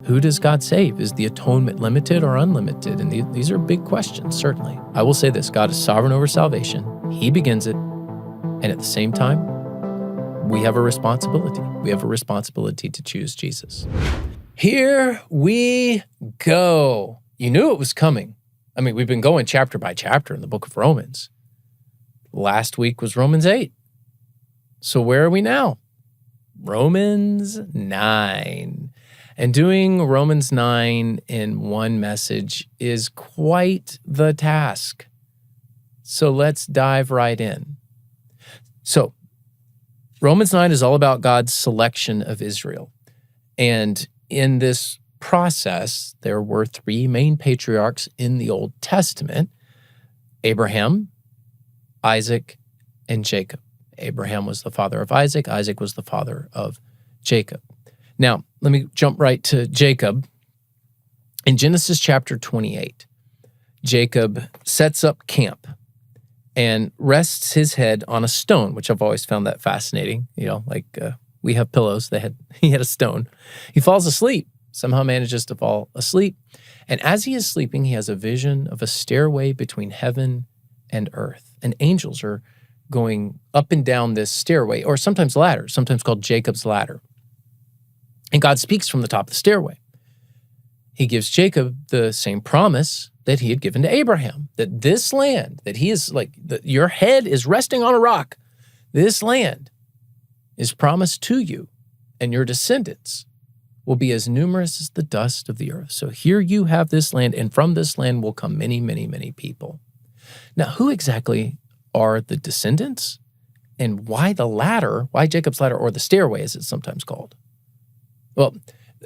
Who does God save? Is the atonement limited or unlimited? And these are big questions, certainly. I will say this, God is sovereign over salvation. He begins it. And at the same time, we have a responsibility. We have a responsibility to choose Jesus. Here we go. You knew it was coming. I mean, we've been going chapter by chapter in the book of Romans. Last week was Romans 8. So where are we now? Romans 9. And doing Romans 9 in one message is quite the task. So let's dive right in. So Romans 9 is all about God's selection of Israel. And in this process, there were three main patriarchs in the Old Testament: Abraham, Isaac, and Jacob. Abraham was the father of Isaac. Isaac was the father of Jacob. Now, let me jump right to Jacob. In Genesis chapter 28, Jacob sets up camp and rests his head on a stone, which I've always found that fascinating. We have pillows. He had a stone. He falls asleep, somehow manages to fall asleep. And as he is sleeping, he has a vision of a stairway between heaven and earth. And angels are going up and down this stairway, or sometimes ladder, sometimes called Jacob's ladder. And God speaks from the top of the stairway. He gives Jacob the same promise that he had given to Abraham, that this land, that he is your head is resting on a rock. This land is promised to you, and your descendants will be as numerous as the dust of the earth. So here you have this land, and from this land will come many, many, many people. Now, who exactly are the descendants, and why the ladder, why Jacob's ladder, or the stairway as it's sometimes called? Well,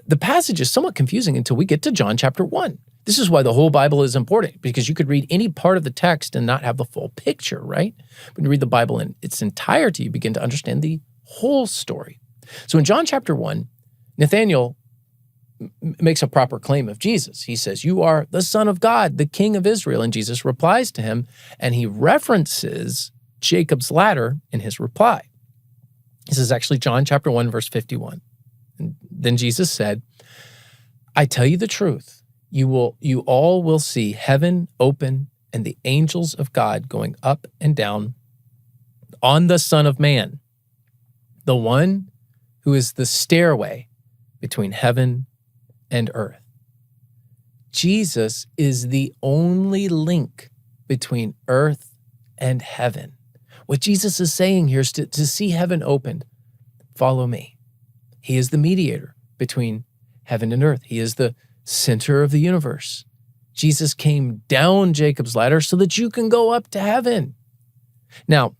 the passage is somewhat confusing until we get to John chapter 1. This is why the whole Bible is important, because you could read any part of the text and not have the full picture, right? When you read the Bible in its entirety, you begin to understand the whole story. So in John chapter 1, Nathanael makes a proper claim of Jesus. He says, "You are the Son of God, the King of Israel." And Jesus replies to him, and he references Jacob's ladder in his reply. This is actually John chapter 1, verse 51. And then Jesus said, "I tell you the truth, you all will see heaven open and the angels of God going up and down on the Son of Man, the one who is the stairway between heaven and earth." Jesus is the only link between earth and heaven. What Jesus is saying here is to see heaven opened, follow me. He is the mediator between heaven and earth. He is the center of the universe. Jesus came down Jacob's ladder so that you can go up to heaven. Now,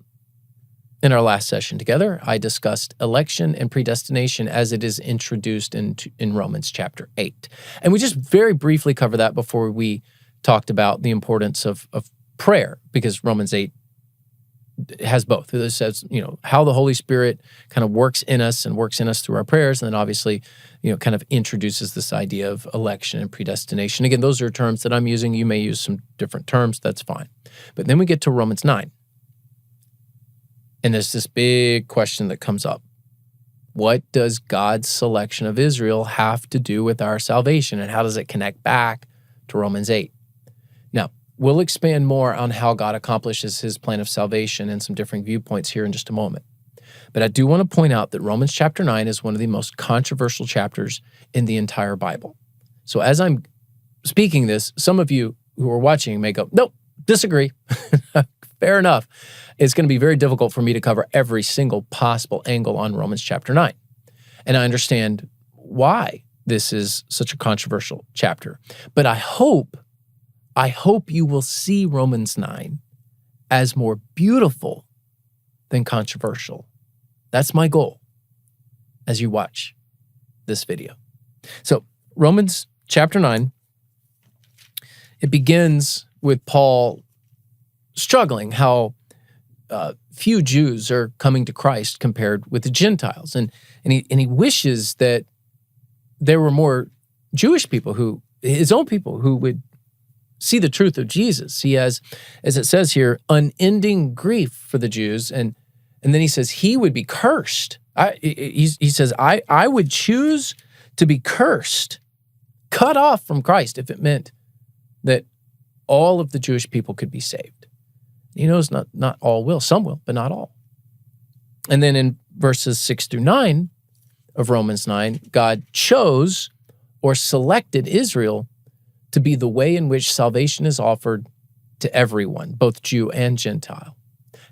in our last session together, I discussed election and predestination as it is introduced in Romans chapter 8. And we just very briefly covered that before we talked about the importance of prayer, because Romans 8 has both. It says, how the Holy Spirit kind of works in us through our prayers, and then obviously, kind of introduces this idea of election and predestination. Again, those are terms that I'm using. You may use some different terms. That's fine. But then we get to Romans 9. And there's this big question that comes up. What does God's selection of Israel have to do with our salvation, and how does it connect back to Romans 8? Now, we'll expand more on how God accomplishes his plan of salvation and some different viewpoints here in just a moment. But I do want to point out that Romans chapter 9 is one of the most controversial chapters in the entire Bible. So as I'm speaking this, some of you who are watching may go, "Nope, disagree." Fair enough. It's going to be very difficult for me to cover every single possible angle on Romans chapter 9. And I understand why this is such a controversial chapter. But I hope you will see Romans 9 as more beautiful than controversial. That's my goal as you watch this video. So Romans chapter 9, it begins with Paul struggling how few Jews are coming to Christ compared with the Gentiles. And he wishes that there were more Jewish people, his own people, who would see the truth of Jesus. He has, as it says here, unending grief for the Jews. And then he says he would be cursed. He says, I would choose to be cursed cut off from Christ if it meant that all of the Jewish people could be saved. He knows not all will. Some will, but not all. And then in verses 6 through 9 of Romans 9, God chose or selected Israel to be the way in which salvation is offered to everyone, both Jew and Gentile.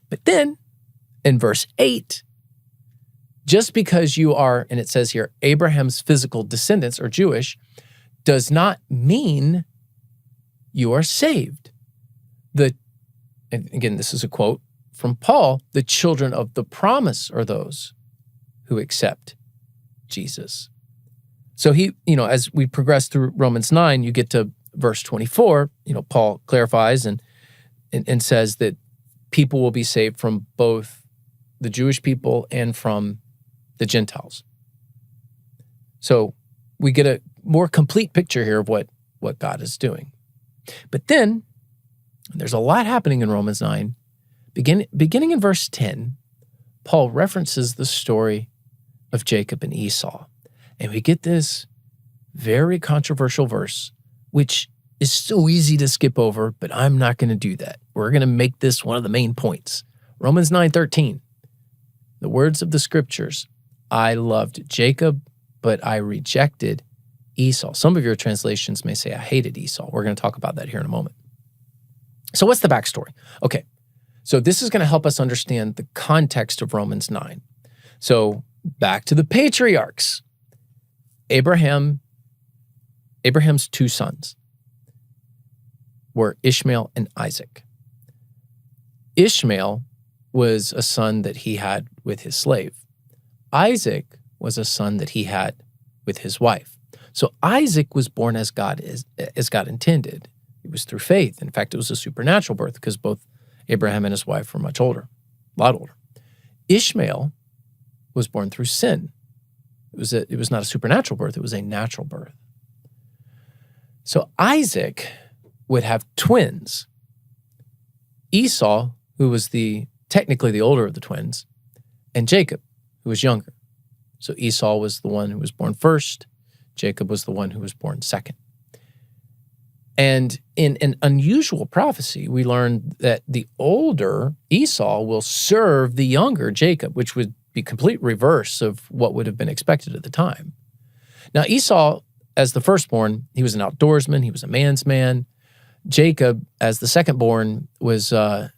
But then in verse 8, just because you are, and it says here, Abraham's physical descendants or Jewish, does not mean you are saved. And again, this is a quote from Paul, the children of the promise are those who accept Jesus. So he, as we progress through Romans 9, you get to verse 24, Paul clarifies and says that people will be saved from both the Jewish people and from the Gentiles. So we get a more complete picture here of what God is doing. But then there's a lot happening in Romans 9. Beginning in verse 10, Paul references the story of Jacob and Esau. And we get this very controversial verse, which is so easy to skip over, but I'm not going to do that. We're going to make this one of the main points. Romans 9:13, the words of the scriptures, I loved Jacob, but I rejected Esau. Some of your translations may say, I hated Esau. We're going to talk about that here in a moment. So what's the backstory? Okay, so this is going to help us understand the context of Romans 9. So back to the patriarchs. Abraham's two sons were Ishmael and Isaac. Ishmael was a son that he had with his slave. Isaac was a son that he had with his wife. So Isaac was born as God intended. It was through faith. In fact, it was a supernatural birth because both Abraham and his wife were much older, a lot older. Ishmael was born through sin. It was not a supernatural birth, it was a natural birth. So Isaac would have twins. Esau, who was technically the older of the twins, and Jacob, who was younger. So Esau was the one who was born first. Jacob was the one who was born second. And in an unusual prophecy, we learned that the older Esau will serve the younger Jacob, which would be complete reverse of what would have been expected at the time. Now, Esau, as the firstborn, he was an outdoorsman. He was a man's man. Jacob, as the secondborn, was,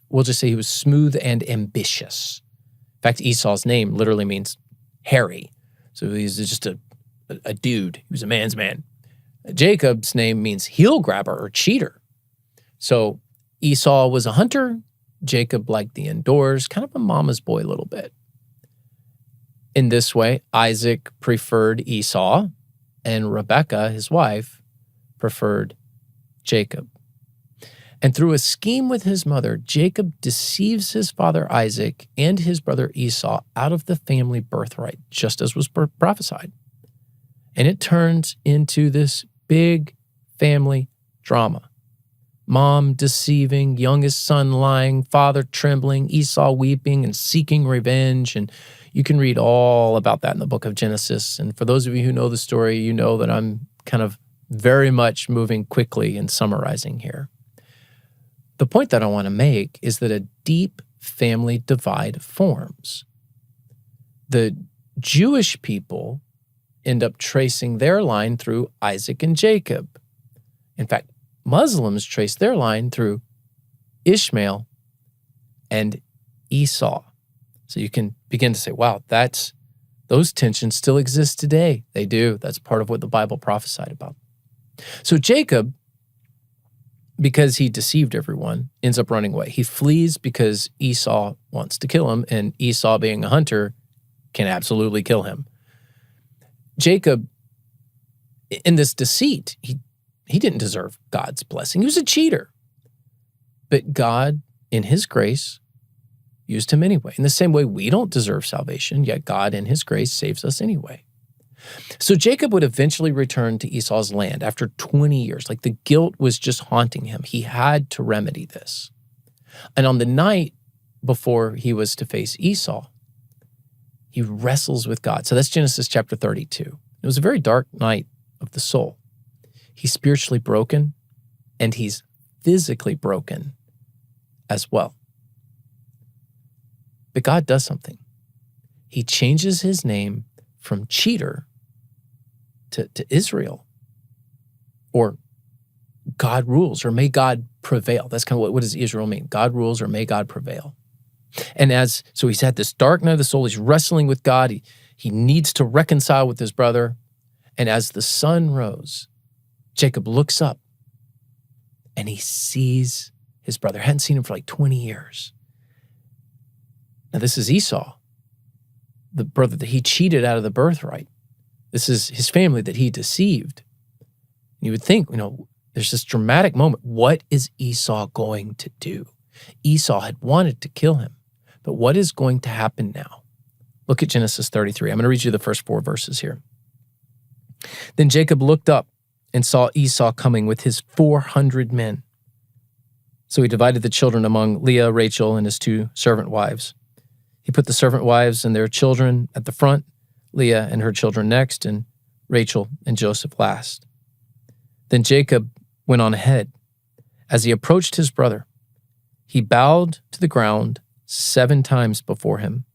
we'll just say he was smooth and ambitious. In fact, Esau's name literally means hairy. So he's just a dude. He was a man's man. Jacob's name means heel grabber or cheater. So Esau was a hunter. Jacob liked the indoors, kind of a mama's boy a little bit. In this way, Isaac preferred Esau, and Rebekah, his wife, preferred Jacob. And through a scheme with his mother, Jacob deceives his father Isaac and his brother Esau out of the family birthright, just as was prophesied. And it turns into this big family drama. Mom deceiving, youngest son lying, father trembling, Esau weeping and seeking revenge. And you can read all about that in the book of Genesis. And for those of you who know the story, you know that I'm kind of very much moving quickly and summarizing here. The point that I want to make is that a deep family divide forms. The Jewish people end up tracing their line through Isaac and Jacob. In fact, Muslims trace their line through Ishmael and Esau. So you can begin to say, wow, those tensions still exist today. They do. That's part of what the Bible prophesied about. So Jacob, because he deceived everyone, ends up running away. He flees because Esau wants to kill him, and Esau, being a hunter, can absolutely kill him. Jacob, in this deceit, he didn't deserve God's blessing. He was a cheater. But God, in his grace, used him anyway. In the same way, we don't deserve salvation, yet God, in his grace, saves us anyway. So Jacob would eventually return to Esau's land after 20 years. Like the guilt was just haunting him. He had to remedy this. And on the night before he was to face Esau, he wrestles with God. So that's Genesis chapter 32. It was a very dark night of the soul. He's spiritually broken, and he's physically broken as well. But God does something. He changes his name from cheater to Israel, or God rules, or may God prevail. That's kind of what does Israel mean? God rules, or may God prevail. And so he's had this dark night of the soul. He's wrestling with God. He needs to reconcile with his brother. And as the sun rose, Jacob looks up and he sees his brother. Hadn't seen him for like 20 years. Now this is Esau, the brother that he cheated out of the birthright. This is his family that he deceived. You would think, there's this dramatic moment. What is Esau going to do? Esau had wanted to kill him, but what is going to happen now? Look at Genesis 33. I'm going to read you the first 4 verses here. Then Jacob looked up and saw Esau coming with his 400 men. So he divided the children among Leah, Rachel, and his 2 servant wives. He put the servant wives and their children at the front, Leah and her children next, and Rachel and Joseph last. Then Jacob went on ahead. As he approached his brother, he bowed to the ground 7 times before him.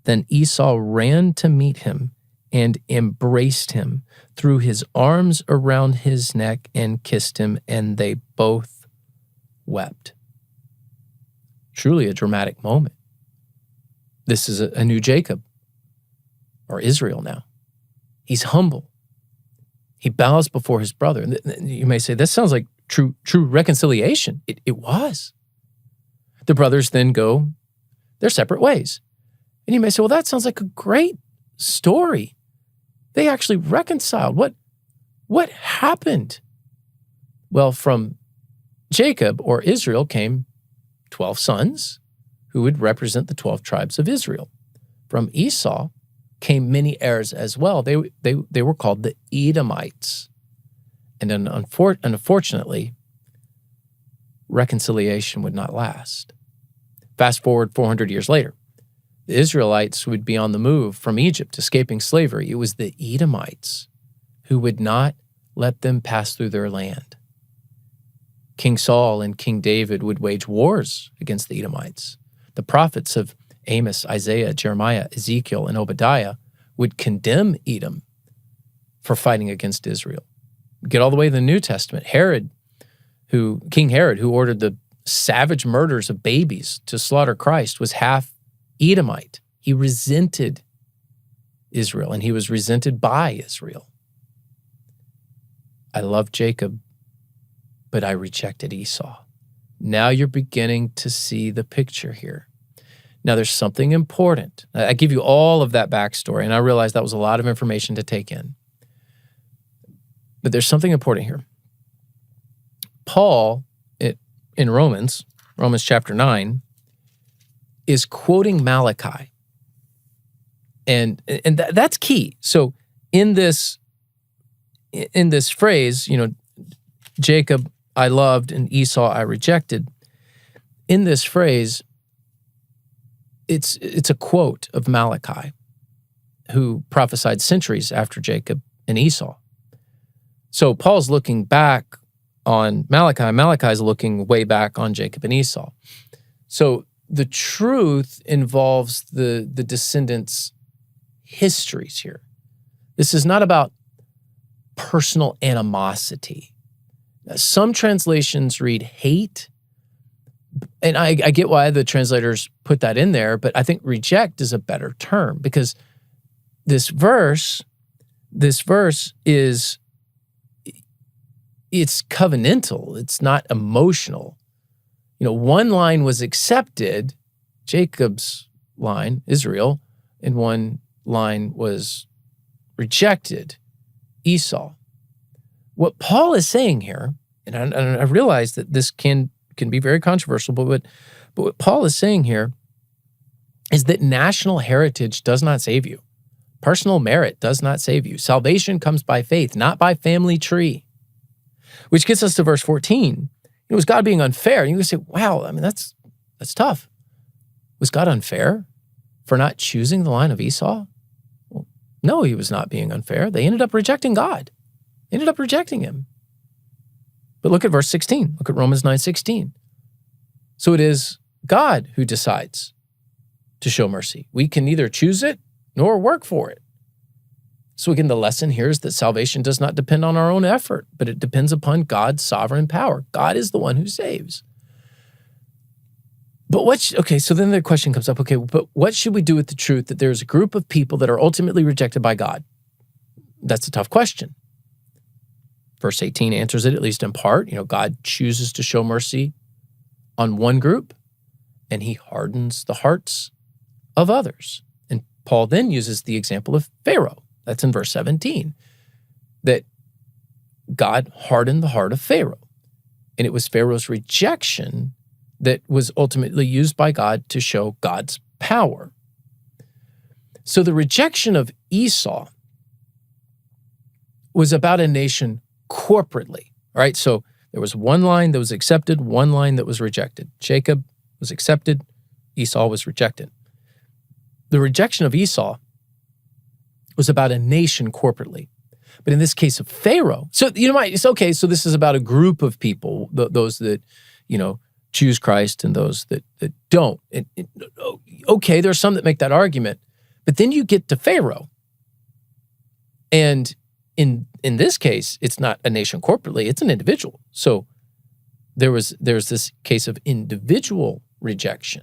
Then Esau ran to meet him and embraced him, threw his arms around his neck and kissed him, and they both wept. Truly a dramatic moment. This is a new Jacob, or Israel now. He's humble. He bows before his brother. You may say, that sounds like true reconciliation. It was. The brothers then go their separate ways. And you may say, well, that sounds like a great story. They actually reconciled. What happened? Well, from Jacob, or Israel, came 12 sons who would represent the 12 tribes of Israel. From Esau came many heirs as well. They were called the Edomites. And then unfortunately, reconciliation would not last. Fast forward 400 years later, the Israelites would be on the move from Egypt, escaping slavery. It was the Edomites who would not let them pass through their land. King Saul and King David would wage wars against the Edomites. The prophets of Amos, Isaiah, Jeremiah, Ezekiel, and Obadiah would condemn Edom for fighting against Israel. Get all the way to the New Testament. King Herod, who ordered the savage murders of babies to slaughter Christ, was half Edomite. He resented Israel, and he was resented by Israel. I love Jacob, but I rejected Esau. Now you're beginning to see the picture here. Now there's something important. I give you all of that backstory, and I realize that was a lot of information to take in. But there's something important here. Paul, in Romans chapter 9, is quoting Malachi. And that's key. So in this phrase, Jacob I loved and Esau I rejected. In this phrase, it's a quote of Malachi, who prophesied centuries after Jacob and Esau. So Paul's looking back on Malachi. Malachi's looking way back on Jacob and Esau. So the truth involves the descendants' histories here. This is not about personal animosity. Some translations read hate, and I get why the translators put that in there, but I think reject is a better term, because this verse is, it's covenantal. It's not emotional. One line was accepted, Jacob's line, Israel, and one line was rejected, Esau. What Paul is saying here, and I realize that this can be very controversial, but what Paul is saying here is that national heritage does not save you. Personal merit does not save you. Salvation comes by faith, not by family tree. Which gets us to verse 14. Was God being unfair? And you would say, wow, that's tough. Was God unfair for not choosing the line of Esau? Well, no, he was not being unfair. They ended up rejecting God. They ended up rejecting him. But look at verse 16. Look at Romans 9:16. So it is God who decides to show mercy. We can neither choose it nor work for it. So again, the lesson here is that salvation does not depend on our own effort, but it depends upon God's sovereign power. God is the one who saves. But so then the question comes up, okay, but what should we do with the truth that there's a group of people that are ultimately rejected by God? That's a tough question. Verse 18 answers it, at least in part. God chooses to show mercy on one group, and he hardens the hearts of others. And Paul then uses the example of Pharaoh. That's in verse 17, that God hardened the heart of Pharaoh. And it was Pharaoh's rejection that was ultimately used by God to show God's power. So the rejection of Esau was about a nation corporately, right? So there was one line that was accepted, one line that was rejected. Jacob was accepted, Esau was rejected. The rejection of Esau was about a nation corporately. But in this case of Pharaoh, so it's okay, so this is about a group of people, those that, choose Christ and those that don't. Okay, there's some that make that argument. But then you get to Pharaoh. And in this case, it's not a nation corporately, it's an individual. So there's this case of individual rejection.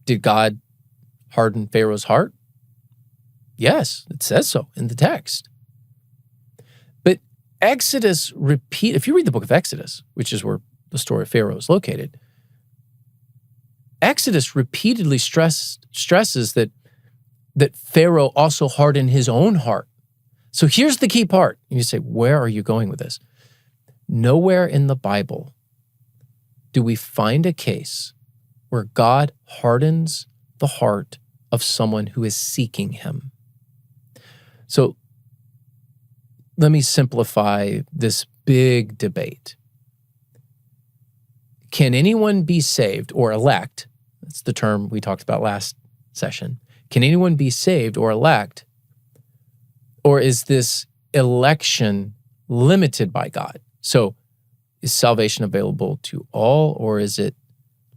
Did God harden Pharaoh's heart? Yes, it says so in the text. But Exodus if you read the book of Exodus, which is where the story of Pharaoh is located, Exodus repeatedly stresses that Pharaoh also hardened his own heart. So here's the key part. And you say, where are you going with this? Nowhere in the Bible do we find a case where God hardens the heart of someone who is seeking him. So let me simplify this big debate. Can anyone be saved or elect? That's the term we talked about last session. Can anyone be saved or elect? Or is this election limited by God? So is salvation available to all, or is it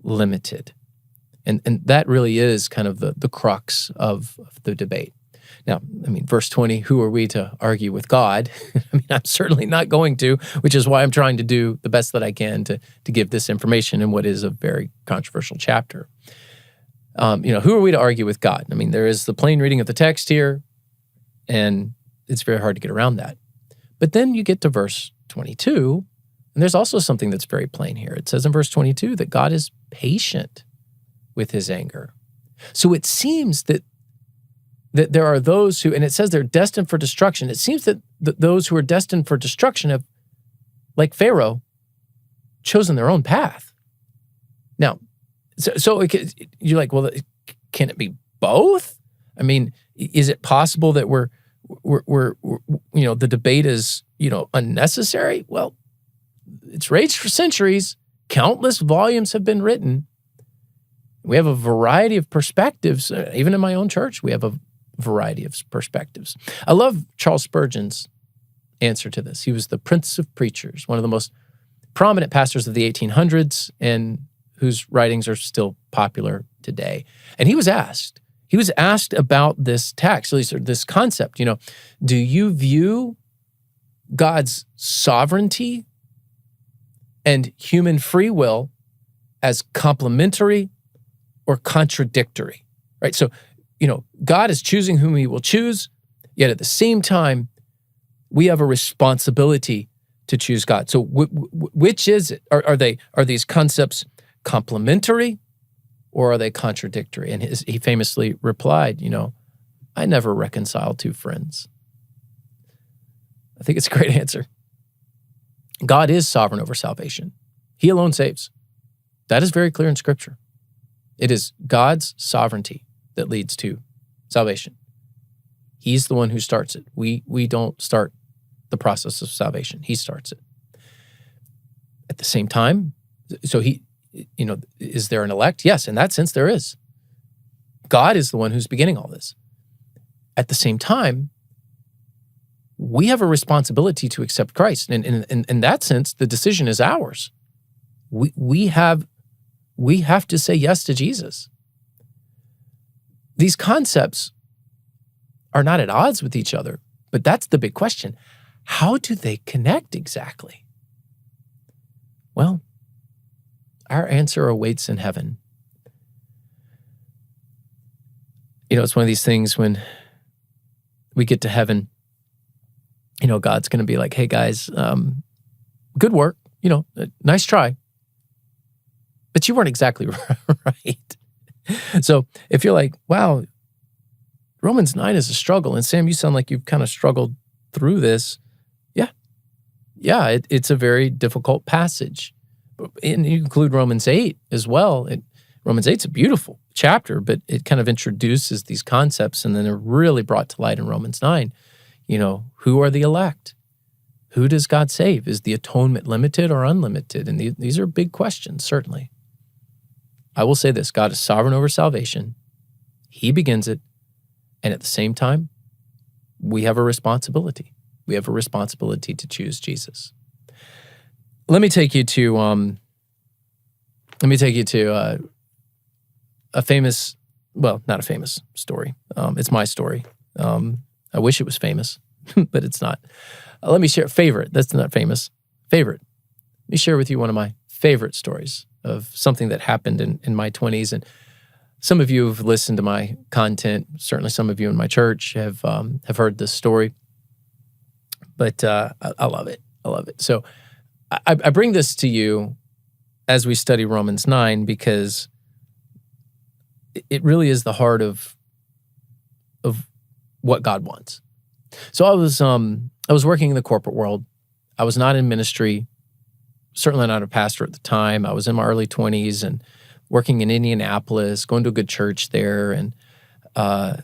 limited? And that really is kind of the crux of the debate. Now, verse 20, who are we to argue with God? I'm certainly not going to, which is why I'm trying to do the best that I can to give this information in what is a very controversial chapter. Who are we to argue with God? There is the plain reading of the text here, and it's very hard to get around that. But then you get to verse 22, and there's also something that's very plain here. It says in verse 22 that God is patient with his anger. So it seems that there are those who, and it says they're destined for destruction. It seems that those who are destined for destruction have, like Pharaoh, chosen their own path. Now, so you're like, well, can it be both? Is it possible that we're the debate is, unnecessary? Well, it's raged for centuries. Countless volumes have been written. We have a variety of perspectives. Even in my own church, we have a variety of perspectives. I love Charles Spurgeon's answer to this. He was the Prince of Preachers, one of the most prominent pastors of the 1800s, and whose writings are still popular today. And he was asked about this text, at least this concept, do you view God's sovereignty and human free will as complementary or contradictory, right? So, God is choosing whom he will choose, yet at the same time, we have a responsibility to choose God. So which is it? Are these concepts complementary or are they contradictory? And he famously replied, I never reconcile two friends. I think it's a great answer. God is sovereign over salvation. He alone saves. That is very clear in Scripture. It is God's sovereignty that leads to salvation. He's the one who starts it. We don't start the process of salvation. He starts it. At the same time, so is there an elect? Yes, in that sense there is. God is the one who's beginning all this. At the same time, we have a responsibility to accept Christ. And in that sense, the decision is ours. We have to say yes to Jesus. These concepts are not at odds with each other, but that's the big question. How do they connect exactly? Well, our answer awaits in heaven. It's one of these things when we get to heaven, God's going to be like, hey guys, good work, nice try, but you weren't exactly right. So if you're like, wow, Romans 9 is a struggle, and Sam, you sound like you've kind of struggled through this. Yeah, it's a very difficult passage. And you include Romans 8 as well. Romans 8's a beautiful chapter, but it kind of introduces these concepts, and then they're really brought to light in Romans 9. Who are the elect? Who does God save? Is the atonement limited or unlimited? And these are big questions, certainly. I will say this, God is sovereign over salvation. He begins it, and at the same time, we have a responsibility. We have a responsibility to choose Jesus. Let me take you to a famous, well, not a famous story. It's my story. I wish it was famous, but it's not. Let me share favorite. That's not famous. Favorite. Let me share with you one of my favorite stories of something that happened in my 20s. And some of you have listened to my content. Certainly, some of you in my church have heard this story. But I love it. I love it. So I bring this to you as we study Romans 9 because it really is the heart of what God wants. So I was working in the corporate world. I was not in ministry, certainly not a pastor at the time. I was in my early 20s and working in Indianapolis, going to a good church there, and I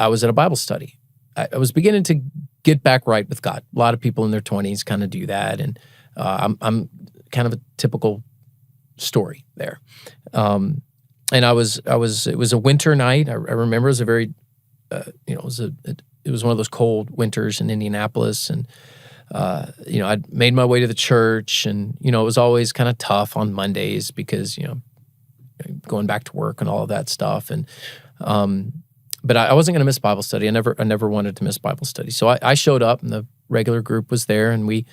was at a Bible study. I was beginning to get back right with God. A lot of people in their 20s kind of do that, and I'm kind of a typical story there. And it was a winter night. I remember it was a very, it was one of those cold winters in Indianapolis, and I'd made my way to the church, and it was always kind of tough on Mondays because going back to work and all of that stuff, and but I wasn't going to miss Bible study. I never wanted to miss Bible study, so I showed up, and the regular group was there, and we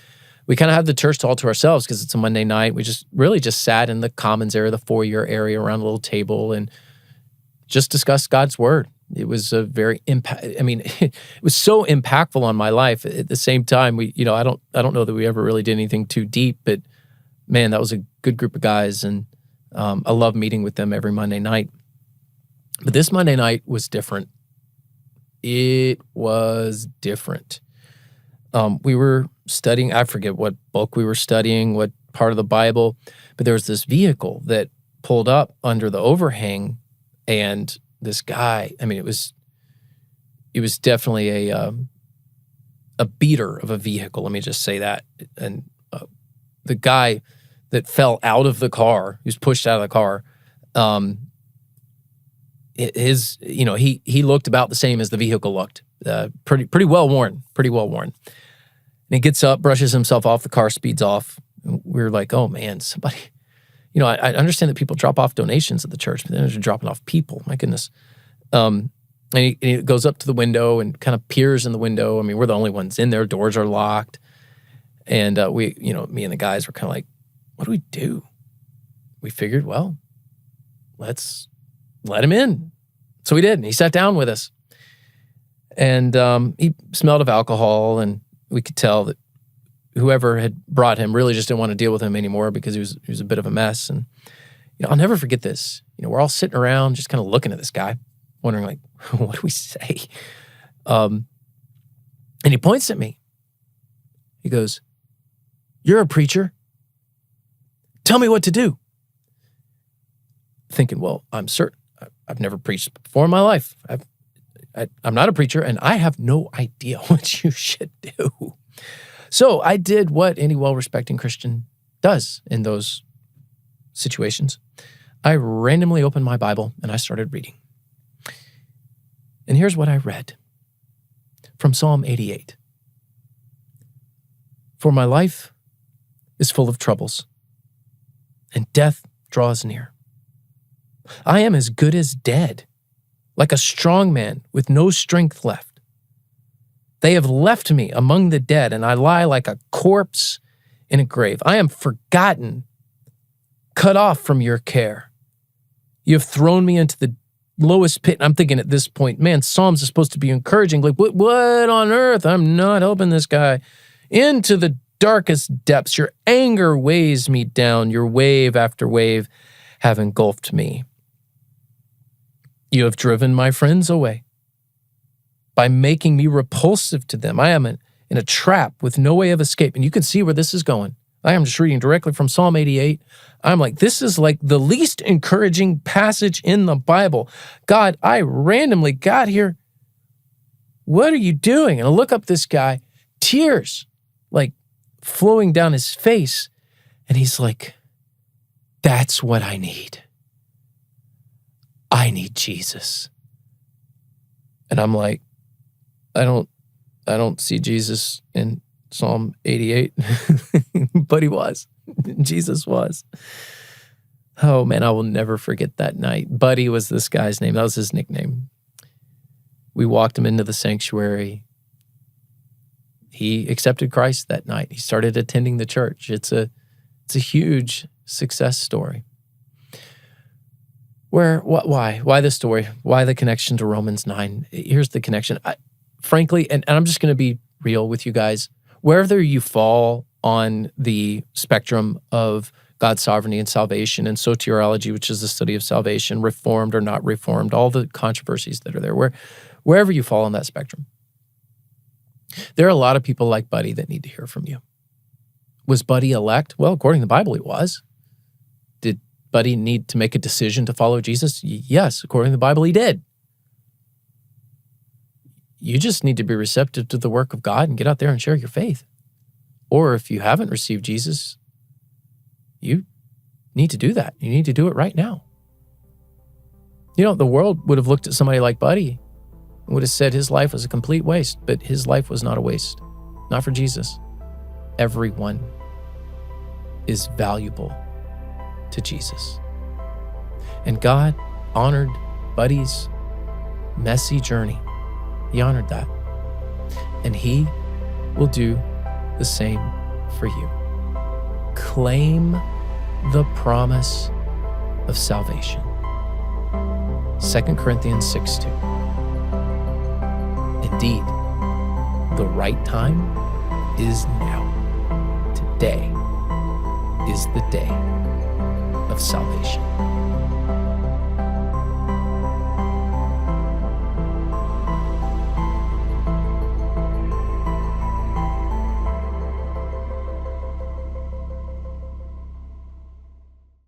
kind of had the church all to ourselves because it's a Monday night. We just sat in the commons area, the foyer area, around a little table, and just discussed God's word. It was a very it was so impactful on my life. At the same time, I don't know that we ever really did anything too deep, but man, that was a good group of guys, and I love meeting with them every Monday night. But this Monday night was different. It was different. We were studying, I forget what book we were studying, what part of the Bible, but there was this vehicle that pulled up under the overhang, and this guy, it was definitely a beater of a vehicle, let me just say that. And the guy that fell out of the car, he was pushed out of the car, he looked about the same as the vehicle looked, pretty well worn. And he gets up, brushes himself off, the car speeds off. And we were like, oh man, somebody, I understand that people drop off donations at the church, but then they're dropping off people, my goodness. And he goes up to the window and kind of peers in the window. We're the only ones in there, doors are locked. And me and the guys were kind of like, what do we do? We figured, well, let's let him in. So we did, and he sat down with us. And he smelled of alcohol, and we could tell that whoever had brought him really just didn't want to deal with him anymore because he was a bit of a mess. And I'll never forget this. We're all sitting around just kind of looking at this guy, wondering like, what do we say? And he points at me. He goes, "You're a preacher. Tell me what to do." Thinking, well, I'm certain I've never preached before in my life. I'm not a preacher, and I have no idea what you should do. So I did what any well-respecting Christian does in those situations. I randomly opened my Bible, and I started reading. And here's what I read from Psalm 88. For my life is full of troubles, and death draws near. I am as good as dead, like a strong man with no strength left. They have left me among the dead, and I lie like a corpse in a grave. I am forgotten, cut off from your care. You have thrown me into the lowest pit. And I'm thinking at this point, man, Psalms are supposed to be encouraging. Like, what on earth? I'm not helping this guy. Into the darkest depths, your anger weighs me down. Your wave after wave have engulfed me. You have driven my friends away by making me repulsive to them. I am in a trap with no way of escape. And you can see where this is going. I am just reading directly from Psalm 88. I'm like, this is like the least encouraging passage in the Bible. God, I randomly got here. What are you doing? And I look up this guy, tears like flowing down his face. And he's like, that's what I need. I need Jesus. And I'm like, I don't see Jesus in Psalm 88, but he was. Jesus was. Oh man, I will never forget that night. Buddy was this guy's name. That was his nickname. We walked him into the sanctuary. He accepted Christ that night. He started attending the church. It's a huge success story. Why the story? Why the connection to Romans 9? Here's the connection. Frankly, and I'm just going to be real with you guys, wherever you fall on the spectrum of God's sovereignty and salvation and soteriology, which is the study of salvation, reformed or not reformed, all the controversies that are there, wherever you fall on that spectrum, there are a lot of people like Buddy that need to hear from you. Was Buddy elect? Well, according to the Bible, he was. Did Buddy need to make a decision to follow Jesus? Yes, according to the Bible, he did. You just need to be receptive to the work of God and get out there and share your faith. Or if you haven't received Jesus, you need to do that. You need to do it right now. You know, the world would have looked at somebody like Buddy and would have said his life was a complete waste, but his life was not a waste. Not for Jesus. Everyone is valuable to Jesus. And God honored Buddy's messy journey. He honored that. And he will do the same for you. Claim the promise of salvation. 2 Corinthians 6:2. Indeed, the right time is now. Today is the day of salvation.